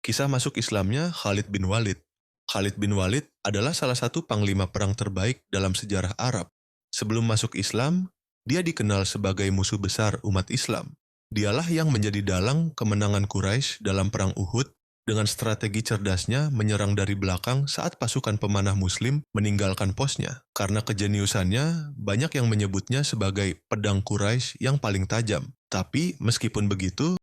Kisah masuk Islamnya Khalid bin Walid. Khalid bin Walid adalah salah satu panglima perang terbaik dalam sejarah Arab. Sebelum masuk Islam, dia dikenal sebagai musuh besar umat Islam. Dialah yang menjadi dalang kemenangan Quraisy dalam perang Uhud dengan strategi cerdasnya menyerang dari belakang saat pasukan pemanah Muslim meninggalkan posnya. Karena kejeniusannya, banyak yang menyebutnya sebagai pedang Quraisy yang paling tajam. Tapi meskipun begitu,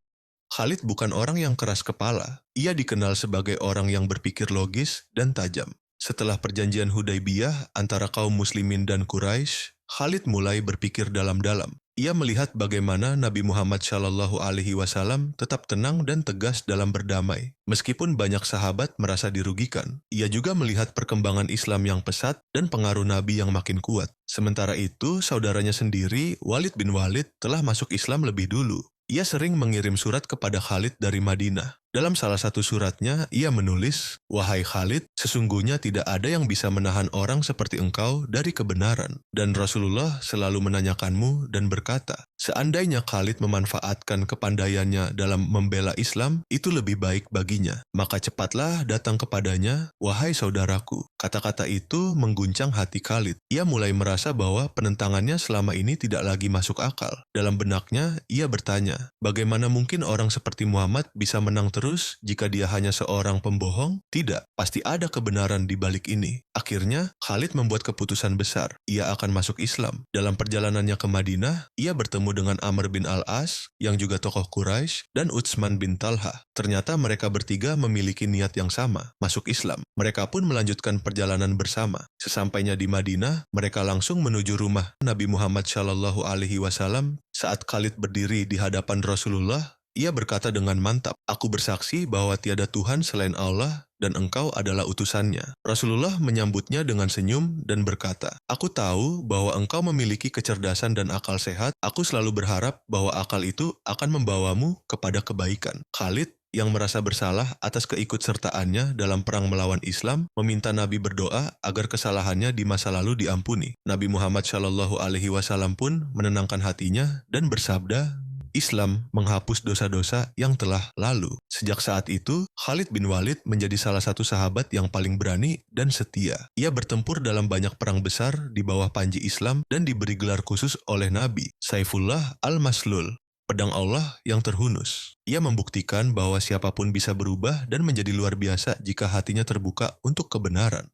Khalid bukan orang yang keras kepala. Ia dikenal sebagai orang yang berpikir logis dan tajam. Setelah perjanjian Hudaybiyah antara kaum muslimin dan Quraisy, Khalid mulai berpikir dalam-dalam. Ia melihat bagaimana Nabi Muhammad SAW tetap tenang dan tegas dalam berdamai. Meskipun banyak sahabat merasa dirugikan, ia juga melihat perkembangan Islam yang pesat dan pengaruh Nabi yang makin kuat. Sementara itu, saudaranya sendiri, Walid bin Walid, telah masuk Islam lebih dulu. Ia sering mengirim surat kepada Khalid dari Madinah. Dalam salah satu suratnya, ia menulis, "Wahai Khalid, sesungguhnya tidak ada yang bisa menahan orang seperti engkau dari kebenaran. Dan Rasulullah selalu menanyakanmu dan berkata, seandainya Khalid memanfaatkan kepandaiannya dalam membela Islam, itu lebih baik baginya. Maka cepatlah datang kepadanya, wahai saudaraku." Kata-kata itu mengguncang hati Khalid. Ia mulai merasa bahwa penentangannya selama ini tidak lagi masuk akal. Dalam benaknya, ia bertanya, bagaimana mungkin orang seperti Muhammad bisa menang terus jika dia hanya seorang pembohong? Tidak, pasti ada kebenaran di balik ini. Akhirnya, Khalid membuat keputusan besar. Ia akan masuk Islam. Dalam perjalanannya ke Madinah, ia bertemu dengan Amr bin Al-As, yang juga tokoh Quraisy, dan Utsman bin Talha. Ternyata mereka bertiga memiliki niat yang sama, masuk Islam. Mereka pun melanjutkan perjalanan bersama. Sesampainya di Madinah, mereka langsung menuju rumah Nabi Muhammad SAW. Saat Khalid berdiri di hadapan Rasulullah, ia berkata dengan mantap, "Aku bersaksi bahwa tiada Tuhan selain Allah dan engkau adalah utusannya." Rasulullah menyambutnya dengan senyum dan berkata, "Aku tahu bahwa engkau memiliki kecerdasan dan akal sehat. Aku selalu berharap bahwa akal itu akan membawamu kepada kebaikan." Khalid yang merasa bersalah atas keikutsertaannya dalam perang melawan Islam, meminta Nabi berdoa agar kesalahannya di masa lalu diampuni. Nabi Muhammad SAW pun menenangkan hatinya dan bersabda, Islam menghapus dosa-dosa yang telah lalu. Sejak saat itu, Khalid bin Walid menjadi salah satu sahabat yang paling berani dan setia. Ia bertempur dalam banyak perang besar di bawah panji Islam dan diberi gelar khusus oleh Nabi, Saifullah al-Maslul, pedang Allah yang terhunus. Ia membuktikan bahwa siapapun bisa berubah dan menjadi luar biasa jika hatinya terbuka untuk kebenaran.